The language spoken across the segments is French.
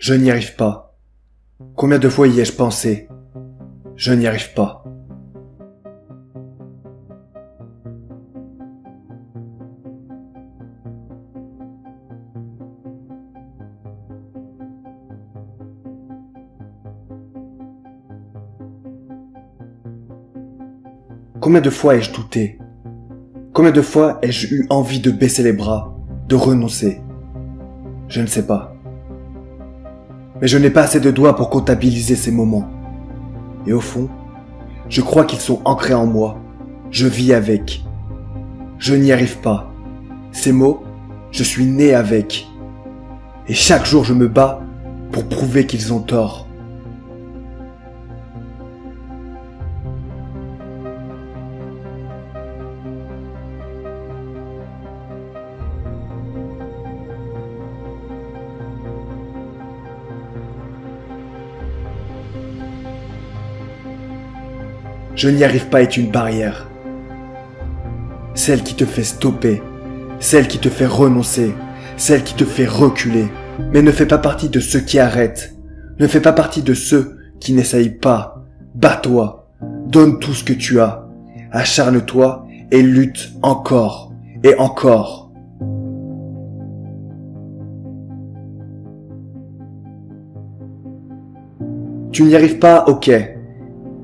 Je n'y arrive pas. Combien de fois y ai-je pensé? Je n'y arrive pas. Combien de fois ai-je douté? Combien de fois ai-je eu envie de baisser les bras, de renoncer? Je ne sais pas. Mais je n'ai pas assez de doigts pour comptabiliser ces moments. Et au fond, je crois qu'ils sont ancrés en moi. Je vis avec. Je n'y arrive pas. Ces mots, je suis né avec. Et chaque jour je me bats pour prouver qu'ils ont tort. Je n'y arrive pas est une barrière. Celle qui te fait stopper, celle qui te fait renoncer, celle qui te fait reculer. Mais ne fais pas partie de ceux qui arrêtent. Ne fais pas partie de ceux qui n'essayent pas. Bats-toi, donne tout ce que tu as. Acharne-toi et lutte encore et encore. Tu n'y arrives pas, ok.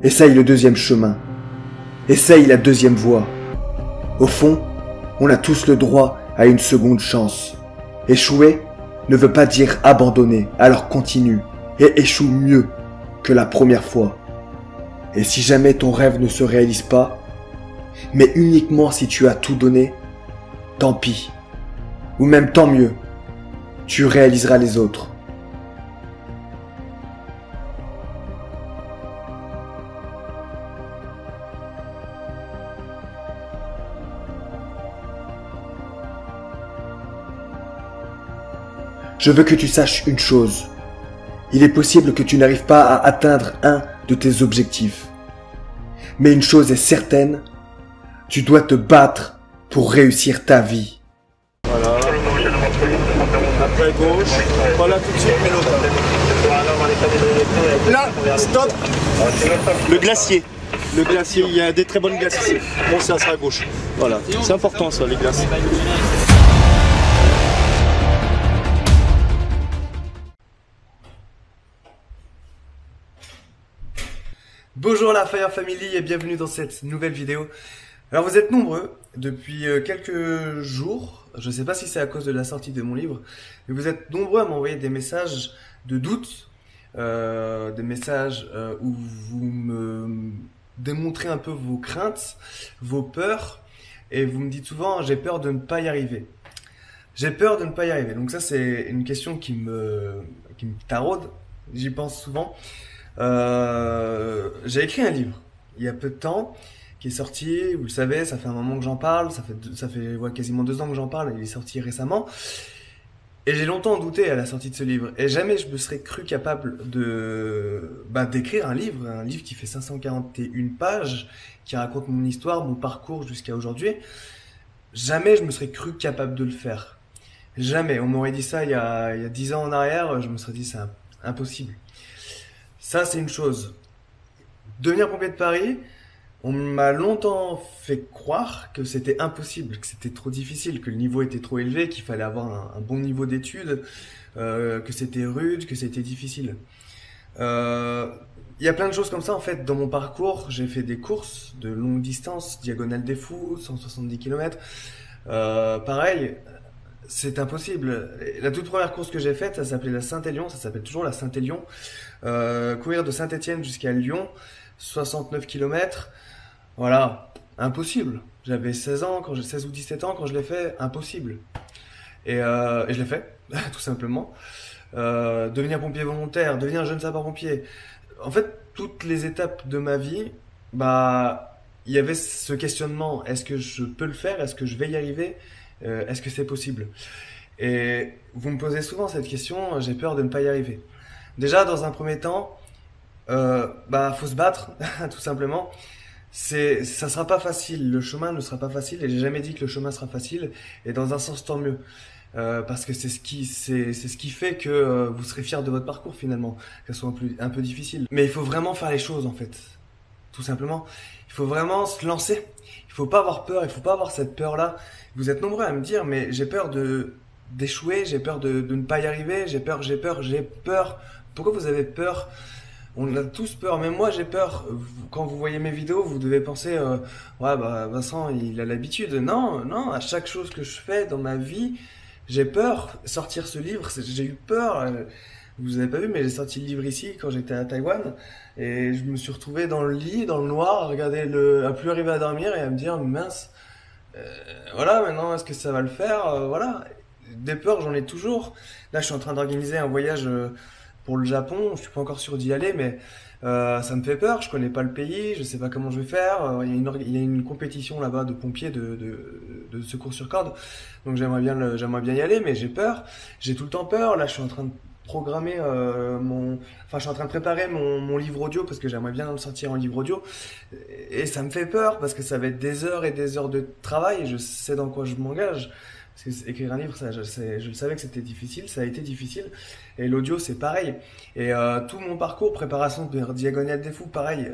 Essaye le deuxième chemin. Essaye la deuxième voie. Au fond, on a tous le droit à une seconde chance. Échouer ne veut pas dire abandonner, alors continue et échoue mieux que la première fois. Et si jamais ton rêve ne se réalise pas, mais uniquement si tu as tout donné, tant pis. Ou même tant mieux, tu réaliseras les autres. Je veux que tu saches une chose. Il est possible que tu n'arrives pas à atteindre un de tes objectifs. Mais une chose est certaine, tu dois te battre pour réussir ta vie. Voilà. Après gauche. Voilà tout de suite, mais l'autre. Là, stop. Le glacier. Le glacier, il y a des très bonnes glaces ici. Bon, ça sera à gauche. Voilà. C'est important ça, les glaces. Bonjour la Fire Family et bienvenue dans cette nouvelle vidéo. Alors vous êtes nombreux depuis quelques jours, je ne sais pas si c'est à cause de la sortie de mon livre, mais vous êtes nombreux à m'envoyer des messages de doute, des messages où vous me démontrez un peu vos craintes, vos peurs, et vous me dites souvent j'ai peur de ne pas y arriver. J'ai peur de ne pas y arriver, donc ça c'est une question qui me taraude, j'y pense souvent. J'ai écrit un livre il y a peu de temps qui est sorti, vous le savez, ça fait un moment que j'en parle, ça fait ouais, quasiment 2 ans que j'en parle, il est sorti récemment et j'ai longtemps douté à la sortie de ce livre et jamais je me serais cru capable d'écrire un livre qui fait 541 pages, qui raconte mon histoire, mon parcours jusqu'à aujourd'hui. Jamais je me serais cru capable de le faire. Jamais. On m'aurait dit ça il y a 10 ans en arrière, je me serais dit c'est impossible. Ça, c'est une chose. Devenir pompier de Paris, on m'a longtemps fait croire que c'était impossible, que c'était trop difficile, que le niveau était trop élevé, qu'il fallait avoir un bon niveau d'études, que c'était rude, que c'était difficile. Il y a plein de choses comme ça, en fait, dans mon parcours. J'ai fait des courses de longue distance, Diagonale des Fous, 170 km. Pareil, c'est impossible. La toute première course que j'ai faite, ça s'appelait la Saint-Élion, ça s'appelle toujours la Saint-Élion. Courir de Saint-Étienne jusqu'à Lyon, 69 km. Voilà, impossible. J'avais 16 ou 17 ans quand je l'ai fait, impossible. Et je l'ai fait, tout simplement. Devenir pompier volontaire, devenir jeune sapeur-pompier. En fait, toutes les étapes de ma vie, il y avait ce questionnement. Est-ce que je peux le faire? Est-ce que je vais y arriver? Est-ce que c'est possible? Et vous me posez souvent cette question, j'ai peur de ne pas y arriver. Déjà, dans un premier temps, faut se battre, tout simplement. Ça sera pas facile, le chemin ne sera pas facile, et j'ai jamais dit que le chemin sera facile, et dans un sens, tant mieux. parce que c'est ce qui fait que vous serez fier de votre parcours finalement, que ce soit un peu difficile. Mais il faut vraiment faire les choses en fait, tout simplement. Il faut vraiment se lancer. Il faut pas avoir peur, il faut pas avoir cette peur-là. Vous êtes nombreux à me dire, mais j'ai peur d'échouer, j'ai peur de ne pas y arriver, j'ai peur. Pourquoi vous avez peur? On a tous peur, même moi j'ai peur. Quand vous voyez mes vidéos, vous devez penser, ouais bah Vincent il a l'habitude. Non, non, à chaque chose que je fais dans ma vie, j'ai peur. Sortir ce livre, j'ai eu peur. Vous avez pas vu, mais j'ai sorti le livre ici quand j'étais à Taïwan et je me suis retrouvé dans le lit, dans le noir, à regarder à plus arriver à dormir et à me dire mince, voilà maintenant est-ce que ça va le faire? Voilà, des peurs j'en ai toujours. Là je suis en train d'organiser un voyage pour le Japon, je suis pas encore sûr d'y aller, mais ça me fait peur. Je connais pas le pays, je sais pas comment je vais faire. Il y a une compétition là-bas de pompiers de secours sur corde, donc j'aimerais bien y aller, mais j'ai peur. J'ai tout le temps peur. Là, je suis en train de programmer enfin, je suis en train de préparer mon livre audio parce que j'aimerais bien le sortir en livre audio, et ça me fait peur parce que ça va être des heures et des heures de travail. Et je sais dans quoi je m'engage. Parce que écrire un livre, ça, je le savais que c'était difficile, ça a été difficile. Et l'audio, c'est pareil. Et tout mon parcours, préparation de Diagonale des Fous, pareil.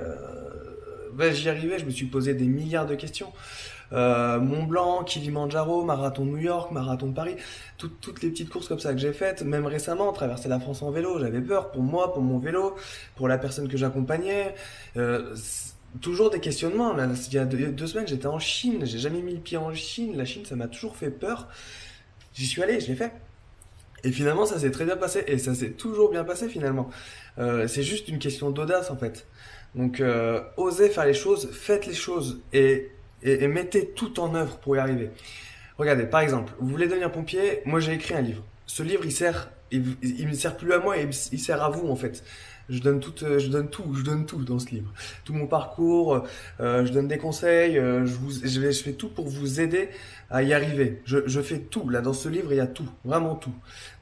Ben, j'y arrivais, je me suis posé des milliards de questions. Mont Blanc, Kilimandjaro, Marathon de New York, Marathon de Paris, toutes les petites courses comme ça que j'ai faites, même récemment, traverser la France en vélo, j'avais peur pour moi, pour mon vélo, pour la personne que j'accompagnais. Toujours des questionnements. Là, il y a 2 semaines, j'étais en Chine. J'ai jamais mis le pied en Chine. La Chine, ça m'a toujours fait peur. J'y suis allé, je l'ai fait. Et finalement, ça s'est très bien passé. Et ça s'est toujours bien passé finalement. C'est juste une question d'audace en fait. Donc, osez faire les choses, faites les choses et mettez tout en œuvre pour y arriver. Regardez, par exemple, vous voulez devenir pompier. Moi, j'ai écrit un livre. Ce livre, il me sert plus à moi, il sert à vous en fait. Je donne tout dans ce livre. Tout mon parcours, je donne des conseils, je fais tout pour vous aider à y arriver. Je fais tout. Là, dans ce livre, il y a tout. Vraiment tout.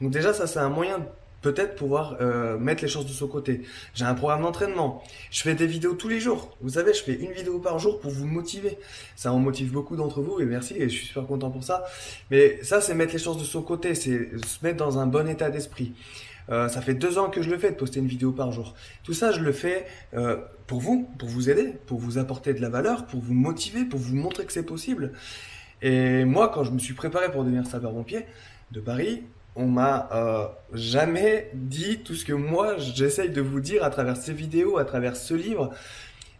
Donc déjà, ça, c'est un moyen de peut-être pouvoir mettre les choses de son côté. J'ai un programme d'entraînement. Je fais des vidéos tous les jours. Vous savez, je fais une vidéo par jour pour vous motiver. Ça en motive beaucoup d'entre vous et merci et je suis super content pour ça. Mais ça, c'est mettre les choses de son côté. C'est se mettre dans un bon état d'esprit. Ça fait 2 ans que je le fais de poster une vidéo par jour. Tout ça, je le fais pour vous aider, pour vous apporter de la valeur, pour vous motiver, pour vous montrer que c'est possible. Et moi, quand je me suis préparé pour devenir sapeur-pompier de Paris, on m'a jamais dit tout ce que moi j'essaye de vous dire à travers ces vidéos, à travers ce livre.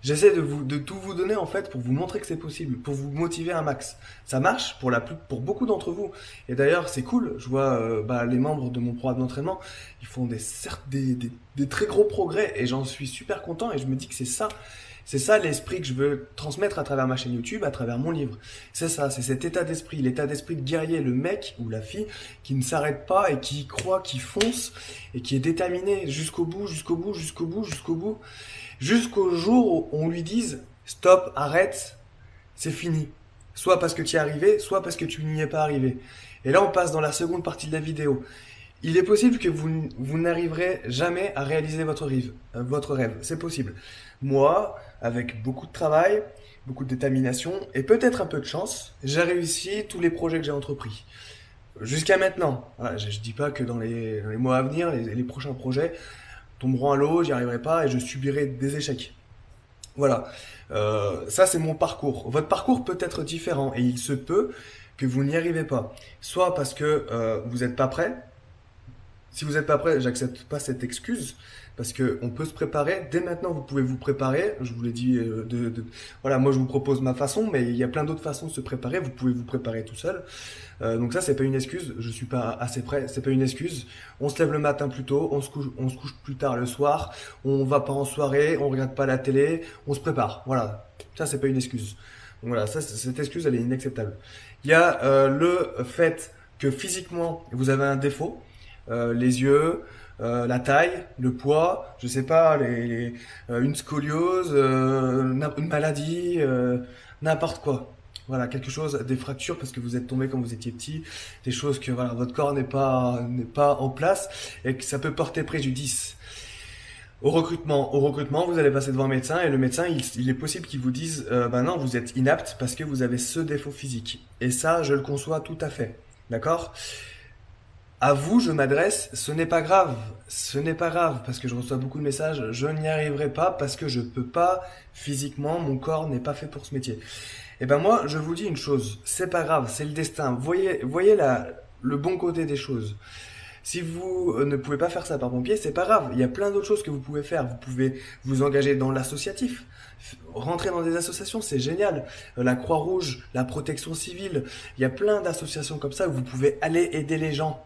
J'essaie de tout vous donner en fait pour vous montrer que c'est possible, pour vous motiver un max. Ça marche pour beaucoup d'entre vous. Et d'ailleurs c'est cool, je vois les membres de mon programme d'entraînement, ils font des très gros progrès et j'en suis super content et je me dis que c'est ça l'esprit que je veux transmettre à travers ma chaîne YouTube, à travers mon livre. C'est ça, c'est cet état d'esprit, l'état d'esprit de guerrier, le mec ou la fille qui ne s'arrête pas et qui croit, qui fonce et qui est déterminé jusqu'au bout, jusqu'au bout, jusqu'au bout, jusqu'au bout. Jusqu'au jour où on lui dise stop, arrête, c'est fini. Soit parce que tu y es arrivé, soit parce que tu n'y es pas arrivé. Et là, on passe dans la seconde partie de la vidéo. Il est possible que vous n'arriverez jamais à réaliser votre rêve. C'est possible. Moi, avec beaucoup de travail, beaucoup de détermination et peut-être un peu de chance, j'ai réussi tous les projets que j'ai entrepris. Jusqu'à maintenant. Voilà, je dis pas que dans les mois à venir, les prochains projets tomberont à l'eau, j'y arriverai pas et je subirai des échecs. Voilà, ça c'est mon parcours. Votre parcours peut être différent et il se peut que vous n'y arrivez pas. Soit parce que vous n'êtes pas prêt. Si vous n'êtes pas prêt, j'accepte pas cette excuse parce que on peut se préparer. Dès maintenant, vous pouvez vous préparer. Je vous l'ai dit. Voilà, moi je vous propose ma façon, mais il y a plein d'autres façons de se préparer. Vous pouvez vous préparer tout seul. Donc ça, c'est pas une excuse. Je suis pas assez prêt. C'est pas une excuse. On se lève le matin plus tôt, on se couche plus tard le soir. On va pas en soirée, on regarde pas la télé, on se prépare. Voilà, ça c'est pas une excuse. Donc voilà, cette excuse, elle est inacceptable. Il y a le fait que physiquement vous avez un défaut. Les yeux, la taille, le poids, je sais pas, une scoliose, une maladie, n'importe quoi. Voilà, quelque chose, des fractures parce que vous êtes tombé quand vous étiez petit, des choses que voilà, votre corps n'est pas en place et que ça peut porter préjudice. Au recrutement, vous allez passer devant un médecin et le médecin, il est possible qu'il vous dise non, vous êtes inapte parce que vous avez ce défaut physique. Et ça, je le conçois tout à fait. D'accord ? À vous, je m'adresse, ce n'est pas grave. Ce n'est pas grave parce que je reçois beaucoup de messages. Je n'y arriverai pas parce que je peux pas physiquement, mon corps n'est pas fait pour ce métier. Et ben moi, je vous dis une chose, c'est pas grave, c'est le destin. Voyez le bon côté des choses. Si vous ne pouvez pas faire ça par pompier, c'est pas grave. Il y a plein d'autres choses que vous pouvez faire. Vous pouvez vous engager dans l'associatif. Rentrer dans des associations, c'est génial. La Croix-Rouge, la Protection Civile. Il y a plein d'associations comme ça où vous pouvez aller aider les gens.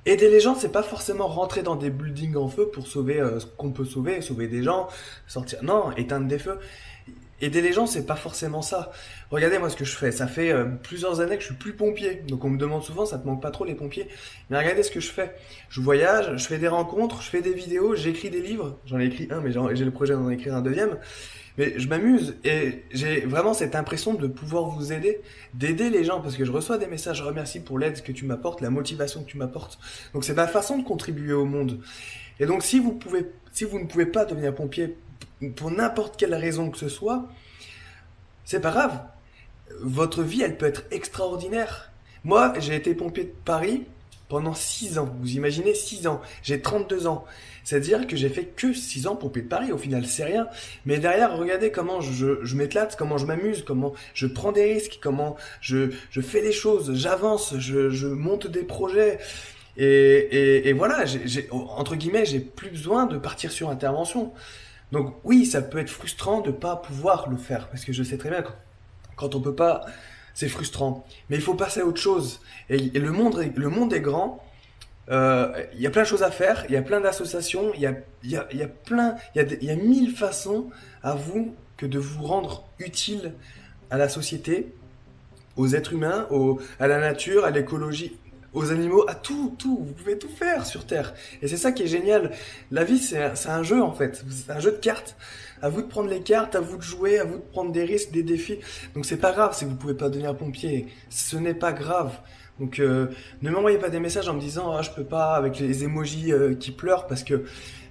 Aider les gens, c'est pas forcément rentrer dans des buildings en feu pour sauver ce qu'on peut sauver des gens, sortir. Non, éteindre des feux. Aider les gens, c'est pas forcément ça. Regardez moi ce que je fais. Ça fait plusieurs années que je suis plus pompier. Donc on me demande souvent, ça te manque pas trop les pompiers? Mais regardez ce que je fais. Je voyage, je fais des rencontres, je fais des vidéos, j'écris des livres. J'en ai écrit un, mais j'ai le projet d'en écrire un deuxième. Mais je m'amuse et j'ai vraiment cette impression de pouvoir vous aider, d'aider les gens parce que je reçois des messages. Je remercie pour l'aide que tu m'apportes, la motivation que tu m'apportes. Donc c'est ma façon de contribuer au monde. Et donc si vous ne pouvez pas devenir pompier pour n'importe quelle raison que ce soit, c'est pas grave. Votre vie, elle peut être extraordinaire. Moi, j'ai été pompier de Paris pendant 6 ans. Vous imaginez 6 ans. J'ai 32 ans. C'est-à-dire que j'ai fait que 6 ans pompier de Paris. Au final, c'est rien. Mais derrière, regardez comment je m'éclate, comment je m'amuse, comment je prends des risques, comment je fais les choses, j'avance, je monte des projets. Et voilà, entre guillemets, j'ai plus besoin de partir sur intervention. Donc oui, ça peut être frustrant de pas pouvoir le faire, parce que je sais très bien quand on peut pas, c'est frustrant. Mais il faut passer à autre chose. Et le monde est grand. Il y a plein de choses à faire. Il y a plein d'associations. Il y a 1000 façons à vous que de vous rendre utile à la société, aux êtres humains, à la nature, à l'écologie, aux animaux, à tout. Vous pouvez tout faire sur Terre. Et c'est ça qui est génial. La vie, c'est un jeu, en fait. C'est un jeu de cartes. À vous de prendre les cartes, à vous de jouer, à vous de prendre des risques, des défis. Donc c'est pas grave si vous pouvez pas devenir pompier. Ce n'est pas grave. Donc ne m'envoyez pas des messages en me disant « Ah, je peux pas » avec les emojis qui pleurent parce que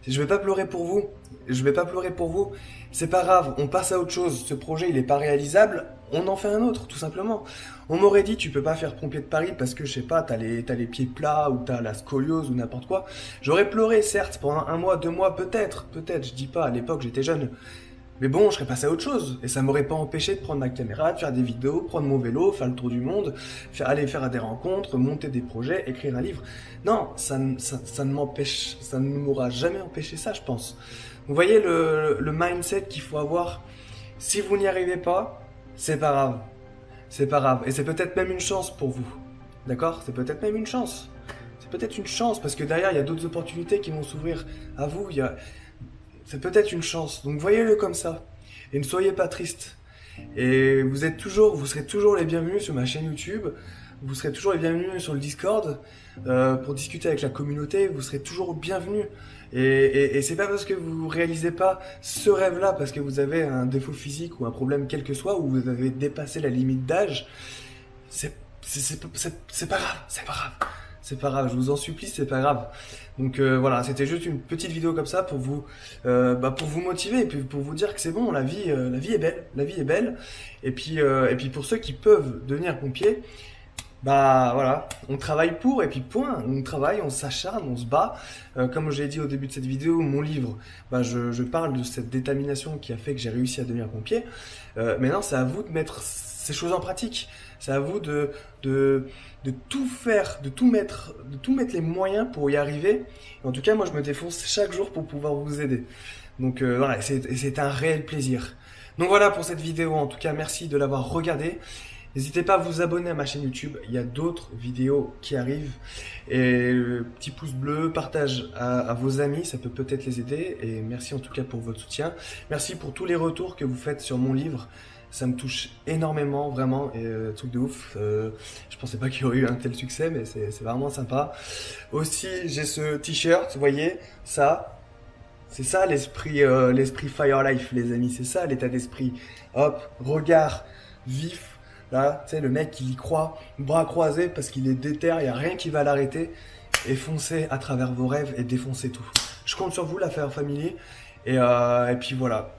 je vais pas pleurer pour vous. Je vais pas pleurer pour vous. C'est pas grave, on passe à autre chose. Ce projet, il est pas réalisable. On en fait un autre, tout simplement. On m'aurait dit, tu peux pas faire pompier de Paris parce que, je sais pas, t'as les pieds plats ou t'as la scoliose ou n'importe quoi. J'aurais pleuré, certes, pendant 1 mois, 2 mois, peut-être, je dis pas, à l'époque, j'étais jeune. Mais bon, je serais passé à autre chose. Et ça m'aurait pas empêché de prendre ma caméra, de faire des vidéos, prendre mon vélo, faire le tour du monde, aller faire des rencontres, monter des projets, écrire un livre. Non, ça ne m'aura jamais empêché ça, je pense. Vous voyez le mindset qu'il faut avoir. Si vous n'y arrivez pas, c'est pas grave. C'est pas grave. Et c'est peut-être même une chance pour vous. D'accord? C'est peut-être même une chance. C'est peut-être une chance parce que derrière, il y a d'autres opportunités qui vont s'ouvrir à vous. C'est peut-être une chance. Donc voyez-le comme ça. Et ne soyez pas triste. Et vous serez toujours les bienvenus sur ma chaîne YouTube. Vous serez toujours les bienvenus sur le Discord pour discuter avec la communauté. Vous serez toujours bienvenus. Et c'est pas parce que vous réalisez pas ce rêve-là, parce que vous avez un défaut physique ou un problème quel que soit, ou vous avez dépassé la limite d'âge, c'est pas grave, c'est pas grave. C'est pas grave, je vous en supplie, c'est pas grave. Donc voilà, c'était juste une petite vidéo comme ça pour vous motiver et puis pour vous dire que c'est bon, la vie est belle, la vie est belle. Et puis pour ceux qui peuvent devenir pompiers, bah voilà, on travaille pour et puis point, on travaille, on s'acharne, on se bat. Comme j'ai dit au début de cette vidéo, mon livre, bah je parle de cette détermination qui a fait que j'ai réussi à devenir pompier. Maintenant, c'est à vous de mettre ces choses en pratique. C'est à vous de tout faire, de tout mettre les moyens pour y arriver. En tout cas, moi, je me défonce chaque jour pour pouvoir vous aider. Donc voilà, c'est un réel plaisir. Donc voilà pour cette vidéo. En tout cas, merci de l'avoir regardée. N'hésitez pas à vous abonner à ma chaîne YouTube, il y a d'autres vidéos qui arrivent. Et petit pouce bleu, partage à vos amis, ça peut peut-être les aider. Et merci en tout cas pour votre soutien. Merci pour tous les retours que vous faites sur mon livre. Ça me touche énormément, vraiment, et truc de ouf. Je pensais pas qu'il y aurait eu un tel succès, mais c'est vraiment sympa. Aussi, j'ai ce t-shirt, vous voyez, ça. C'est ça l'esprit Fire Life, les amis, c'est ça l'état d'esprit. Hop, regard vif. Là, tu sais, le mec, il y croit, bras croisés, parce qu'il est déter, il n'y a rien qui va l'arrêter. Et foncez à travers vos rêves et défoncez tout. Je compte sur vous, la Fire Family. Et puis voilà.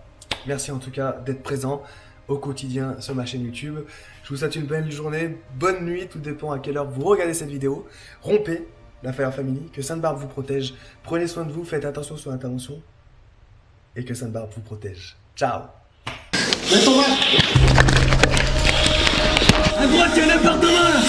Merci en tout cas d'être présent au quotidien sur ma chaîne YouTube. Je vous souhaite une belle journée, bonne nuit, tout dépend à quelle heure vous regardez cette vidéo. Rompez la Fire Family. Que Sainte-Barbe vous protège. Prenez soin de vous, faites attention sur l'intervention. Et que Sainte-Barbe vous protège. Ciao. À droite, il y a un appartement là.